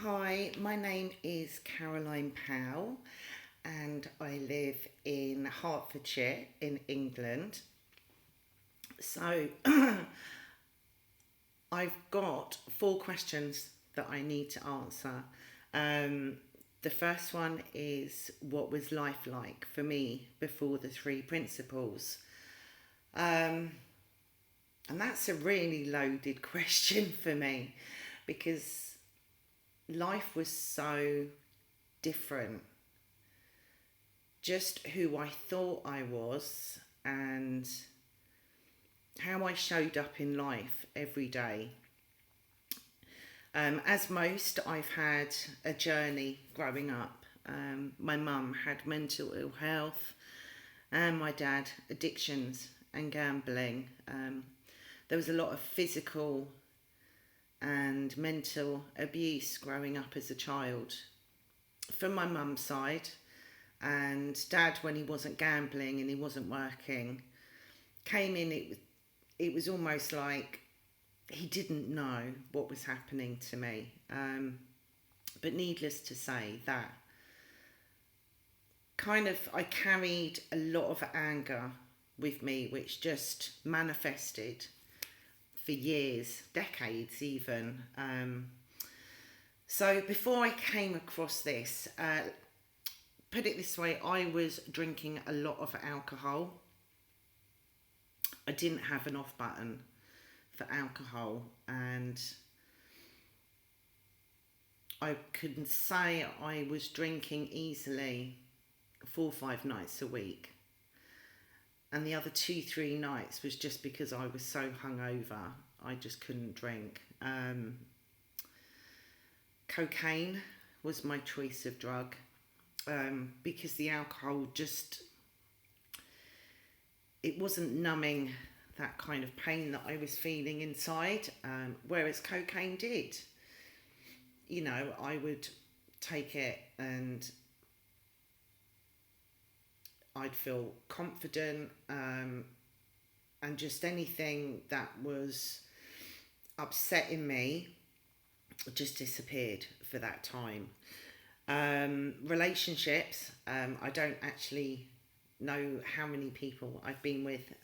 Hi, my name is Caroline Powell and I live in Hertfordshire in England. So I've got four questions that I need to answer. Um, the first one is, what was life like for me before the three principles? Um, and that's a really loaded question for me because life was so different. Just who I thought I was and how I showed up in life every day. As most, I've had a journey growing up. My mum had mental ill health, and my dad addictions and gambling. There was a lot of physical and mental abuse growing up as a child. From my mum's side, and dad, when he wasn't gambling and he wasn't working, came in. It was almost like he didn't know what was happening to me. But needless to say, that kind of I carried a lot of anger with me, which just manifested for years, decades even. So before I came across this, put it this way, I was drinking a lot of alcohol. I didn't have an off button for alcohol, and I couldn't say I was drinking easily 4 or 5 nights a week. And the other 2, 3 nights was just because I was so hungover, I just couldn't drink. Cocaine was my choice of drug, because the alcohol just, it wasn't numbing that kind of pain that I was feeling inside, whereas cocaine did. You know, I would take it and I'd feel confident, and just anything that was upsetting me just disappeared for that time. Relationships, I don't actually know how many people I've been with.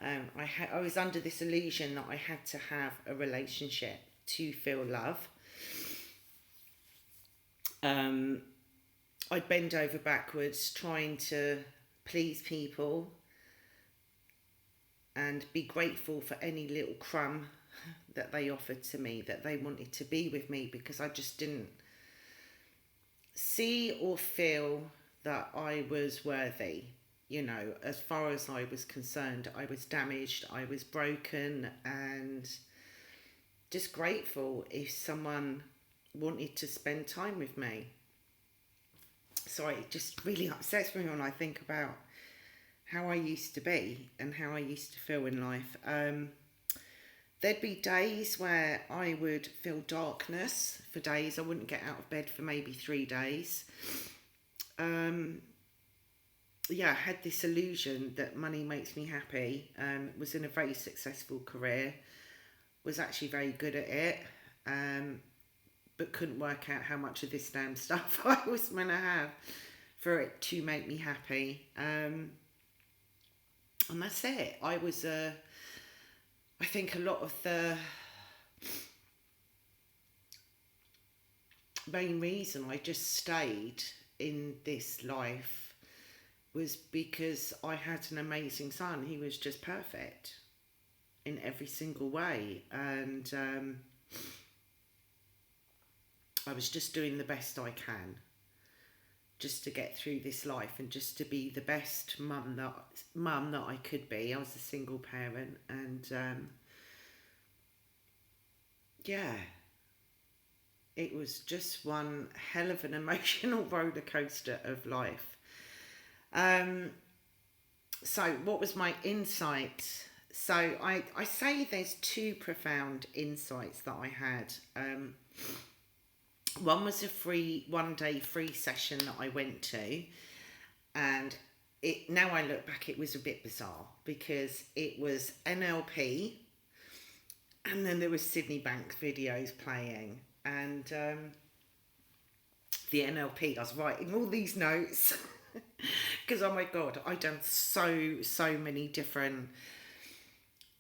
I was under this illusion that I had to have a relationship to feel love. I'd bend over backwards trying to please people and be grateful for any little crumb that they offered to me, that they wanted to be with me, because I just didn't see or feel that I was worthy. You know, as far as I was concerned, I was damaged, I was broken, and just grateful if someone wanted to spend time with me. So it just really upsets me when I think about how I used to be and how I used to feel in life. There'd be days where I would feel darkness for days. I wouldn't get out of bed for maybe 3 days. Yeah, I had this illusion that money makes me happy. Was in a very successful career, was actually very good at it, but couldn't work out how much of this damn stuff I was meant to have for it to make me happy. And that's it. I think a lot of the main reason I just stayed in this life was because I had an amazing son. He was just perfect in every single way. And I was just doing the best I can just to get through this life and just to be the best mum that I could be. I was a single parent, and yeah, it was just one hell of an emotional roller coaster of life. So what was my insight? So I say there's two profound insights that I had. One was a 1 day free session that I went to, and it, now I look back, it was a bit bizarre because it was NLP, and then there was Sydney Banks videos playing, and the NLP. I was writing all these notes because oh my god, I'd done so many different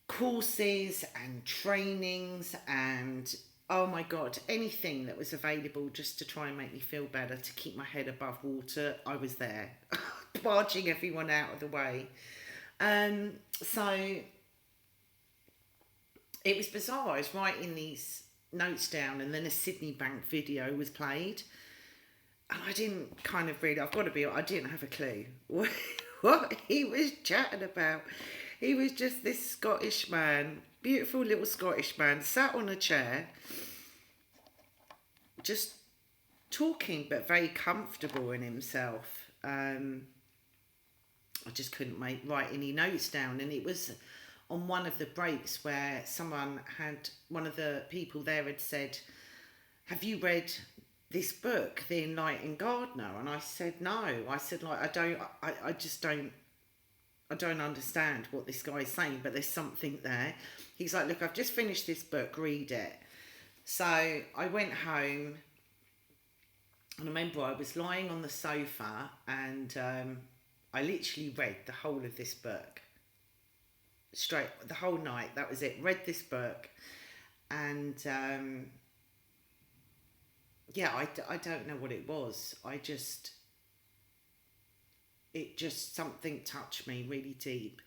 courses and trainings and oh my god, anything that was available just to try and make me feel better, to keep my head above water. I was there, barging everyone out of the way. So it was bizarre. I was writing these notes down, and then a Sydney Bank video was played, and I didn't kind of really. I've got to be. I didn't have a clue what he was chatting about. He was just this Scottish man, beautiful little Scottish man, sat on a chair, just talking, but very comfortable in himself. I just couldn't write any notes down, and it was on one of the breaks where one of the people there had said, "Have you read this book, The Enlightened Gardener?" And I said, "No." I said, like, I just don't understand what this guy is saying, but there's something there. He's like, "Look, I've just finished this book, read it." So I went home, and I remember I was lying on the sofa, and I literally read the whole of this book. Straight, the whole night, that was it. Read this book, and yeah, I don't know what it was. It just, something touched me really deep.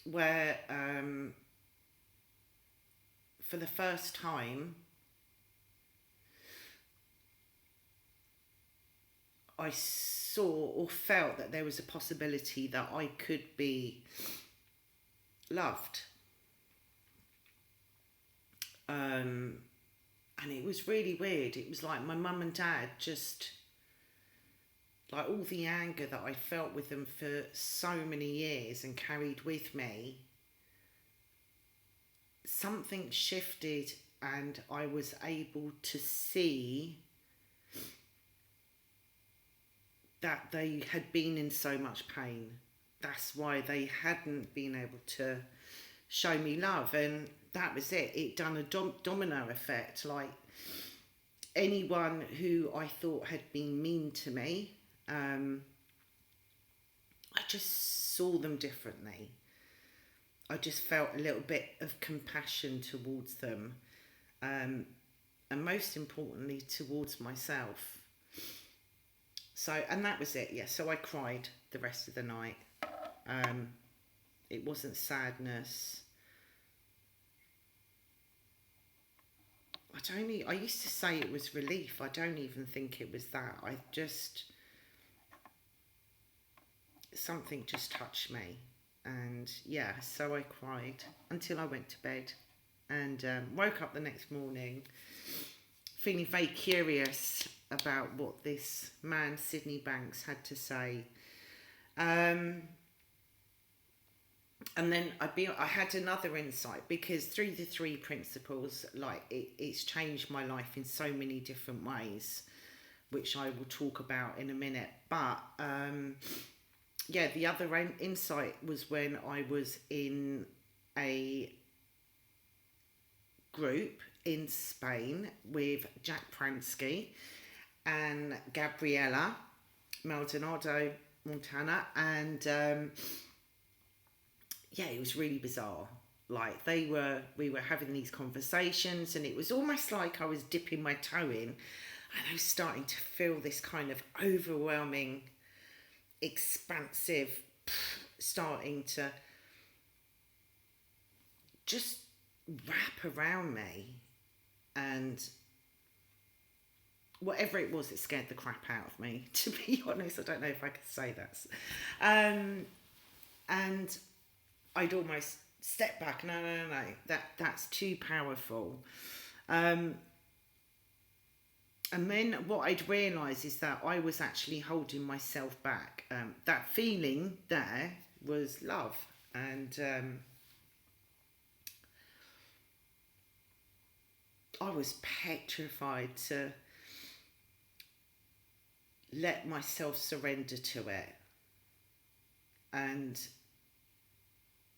Where for the first time, I saw or felt that there was a possibility that I could be loved. And it was really weird. It was like my mum and dad just, like, all the anger that I felt with them for so many years and carried with me, something shifted, and I was able to see that they had been in so much pain. That's why they hadn't been able to show me love, and that was it. It done a domino effect. Like, anyone who I thought had been mean to me, I just saw them differently. I just felt a little bit of compassion towards them, and most importantly towards myself. So, and that was it. Yeah, so I cried the rest of the night. It wasn't sadness. I used to say it was relief. I don't even think it was that. Something just touched me. And yeah, so I cried until I went to bed, and woke up the next morning feeling very curious about what this man, Sydney Banks, had to say. And then I had another insight, because through the 3 principles, like, it's changed my life in so many different ways, which I will talk about in a minute. But yeah, the other insight was when I was in a group in Spain with Jack Pransky and Gabriela Maldonado Montana, and yeah, it was really bizarre. Like, we were having these conversations, and it was almost like I was dipping my toe in, and I was starting to feel this kind of overwhelming, expansive, starting to just wrap around me, and whatever it was, it scared the crap out of me, to be honest. I don't know if I could say that. And I'd almost step back. No, that's too powerful. And then what I'd realise is that I was actually holding myself back. That feeling there was love, and I was petrified to let myself surrender to it. And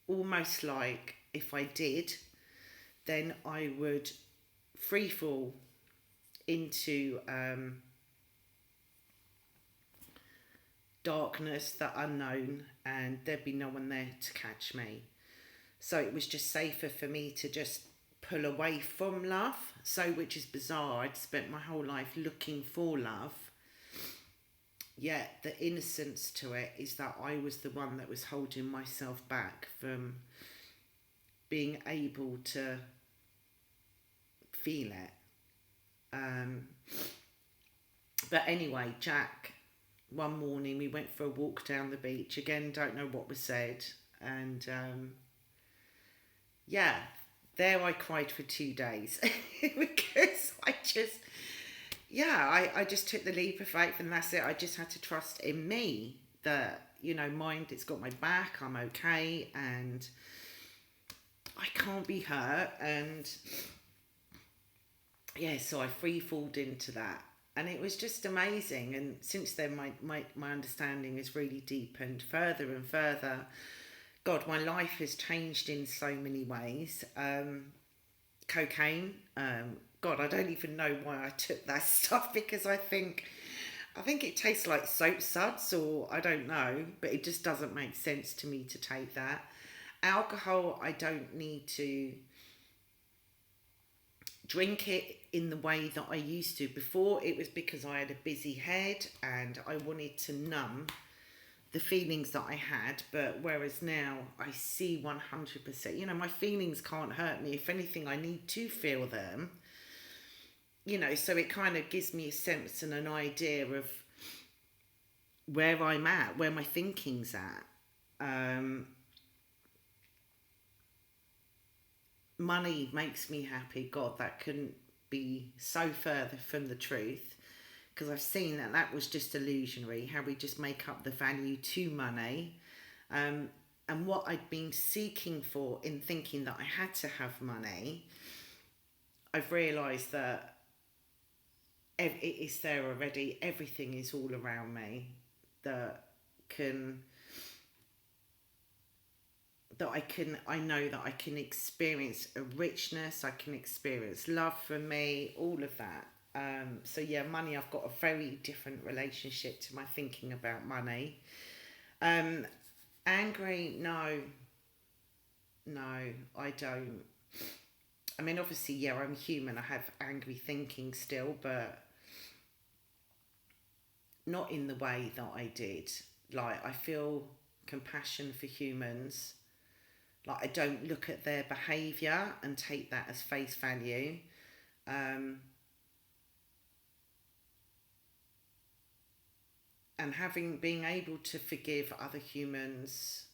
almost like if I did, then I would free fall into darkness, the unknown, and there'd be no one there to catch me. So it was just safer for me to just pull away from love. So, which is bizarre, I'd spent my whole life looking for love. Yet the innocence to it is that I was the one that was holding myself back from being able to feel it. But anyway, Jack, one morning we went for a walk down the beach. Again, don't know what was said. And yeah, there I cried for 2 days because I just took the leap of faith, and that's it. I just had to trust in me that, mind, it's got my back, I'm okay, and I can't be hurt. And yeah, so I free falled into that. And it was just amazing. And since then, my understanding has really deepened further and further. God, my life has changed in so many ways. Cocaine. God, I don't even know why I took that stuff, because I think it tastes like soap suds, or I don't know, but it just doesn't make sense to me to take that. Alcohol, I don't need to drink it in the way that I used to. Before, it was because I had a busy head and I wanted to numb the feelings that I had. But whereas now I see 100%, my feelings can't hurt me. If anything, I need to feel them, so it kind of gives me a sense and an idea of where I'm at, where my thinking's at. Money makes me happy. God, that couldn't be so further from the truth, because I've seen that was just illusionary, how we just make up the value to money. And what I'd been seeking for in thinking that I had to have money, I've realised that it is there already. Everything is all around me that I know that I can experience a richness, I can experience love from me, all of that. So yeah, money, I've got a very different relationship to my thinking about money. Angry, no, I don't. I mean, obviously, yeah, I'm human, I have angry thinking still, but not in the way that I did. Like, I feel compassion for humans. Like, I don't look at their behaviour and take that as face value. And being able to forgive other humans,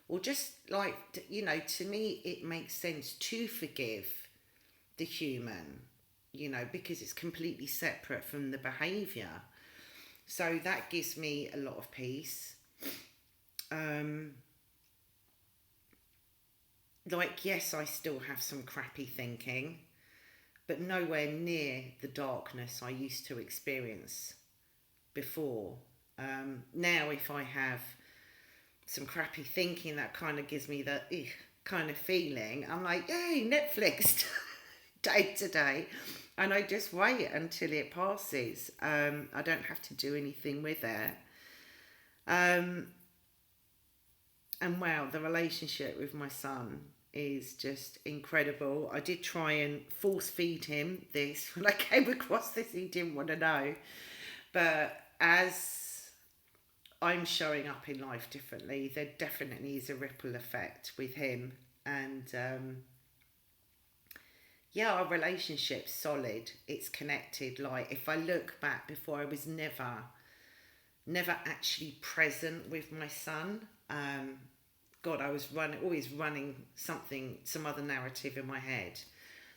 or just like, to me, it makes sense to forgive the human, because it's completely separate from the behaviour. So that gives me a lot of peace. Like, yes, I still have some crappy thinking, but nowhere near the darkness I used to experience before. Now, if I have some crappy thinking that kind of gives me the kind of feeling, I'm like, yay, Netflix, day to day. And I just wait until it passes. I don't have to do anything with it. And wow, the relationship with my son is just incredible. I did try and force feed him this when I came across this. He didn't want to know. But as I'm showing up in life differently, there definitely is a ripple effect with him. And yeah, our relationship's solid. It's connected. Like, if I look back, before, I was never actually present with my son. God, I was always running some other narrative in my head.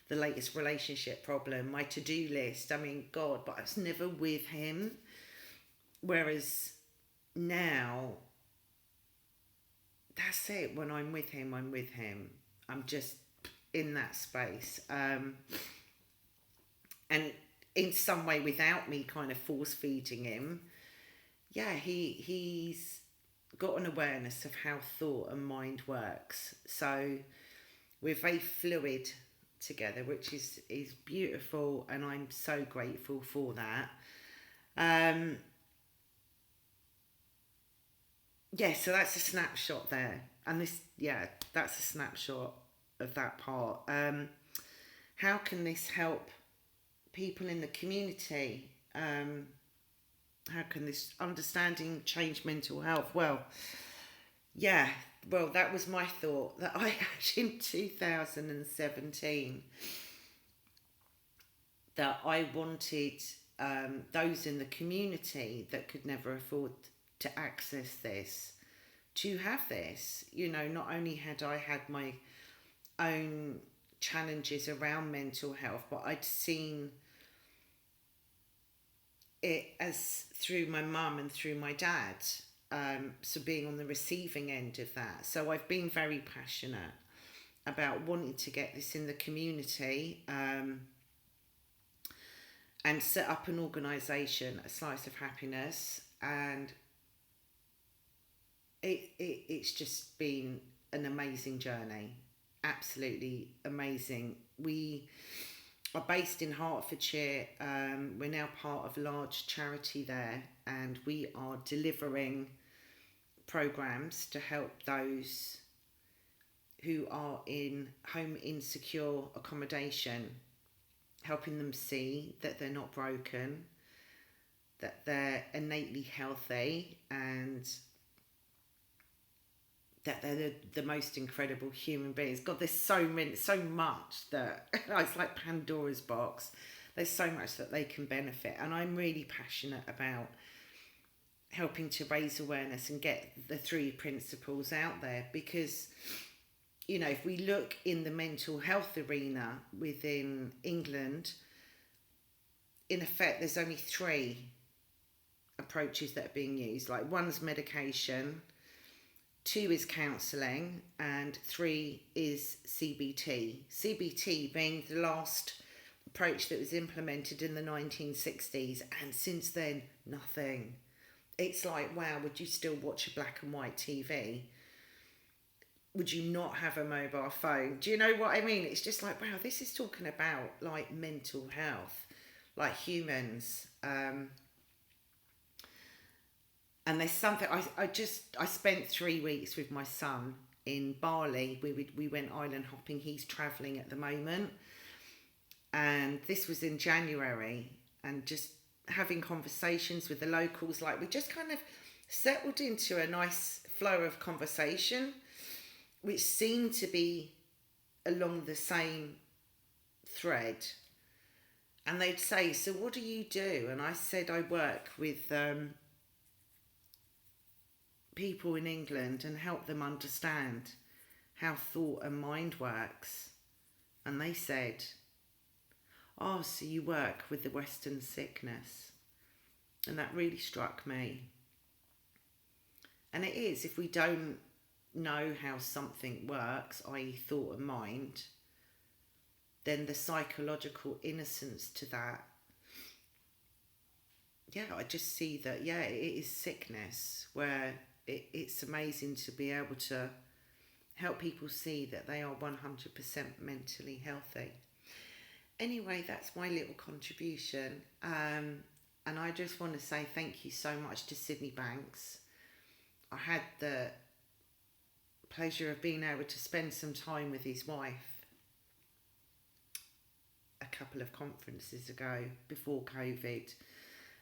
The latest relationship problem, my to-do list. I mean, God, but I was never with him. Whereas now, that's it. When I'm with him, I'm with him. I'm just in that space. And in some way, without me kind of force feeding him, yeah, he's got an awareness of how thought and mind works. So we're very fluid together, which is beautiful, and I'm so grateful for that. Um, yeah, so that's a snapshot there, and that's a snapshot of that part. How can this help people in the community? How can this understanding change mental health? Well, yeah, well, that was my thought that I had in 2017, that I wanted those in the community that could never afford to access this to have this. You know, not only had I had my own challenges around mental health, but I'd seen it as through my mum and through my dad. So being on the receiving end of that. So I've been very passionate about wanting to get this in the community, and set up an organisation, A Slice of Happiness, and it's just been an amazing journey, absolutely amazing. We are based in Hertfordshire. We're now part of a large charity there, and we are delivering programs to help those who are in home insecure accommodation, helping them see that they're not broken, that they're innately healthy, and that they're the most incredible human beings. God, there's so much that it's like Pandora's box. There's so much that they can benefit, and I'm really passionate about helping to raise awareness and get the 3 principles out there, because, you know, if we look in the mental health arena within England, in effect, there's only 3 approaches that are being used. Like, one's medication, 2 is counselling, and 3 is CBT. CBT being the last approach that was implemented in the 1960s, and since then, nothing. It's like, wow, would you still watch a black and white TV? Would you not have a mobile phone? Do you know what I mean? It's just like, wow, this is talking about like mental health, like humans. And there's something, I spent 3 weeks with my son in Bali. We went island hopping. He's travelling at the moment. And this was in January, and just having conversations with the locals, like we just kind of settled into a nice flow of conversation, which seemed to be along the same thread. And they'd say, so what do you do? And I said, I work with people in England and help them understand how thought and mind works. And they said, oh, so you work with the Western sickness. And that really struck me. And it is, if we don't know how something works, i.e. thought and mind, then the psychological innocence to that, I just see that, it is sickness, where it's amazing to be able to help people see that they are 100% mentally healthy. Anyway, that's my little contribution. And I just want to say thank you so much to Sydney Banks. I had the pleasure of being able to spend some time with his wife a couple of conferences ago before COVID.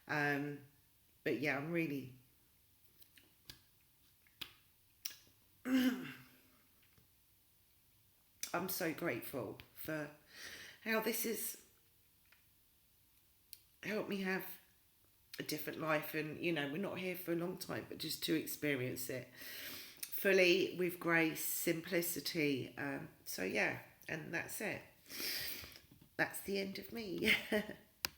But yeah, I'm really I'm so grateful for how this has helped me have a different life. And, you know, we're not here for a long time, but just to experience it fully, with grace, simplicity. So yeah, and that's it. That's the end of me.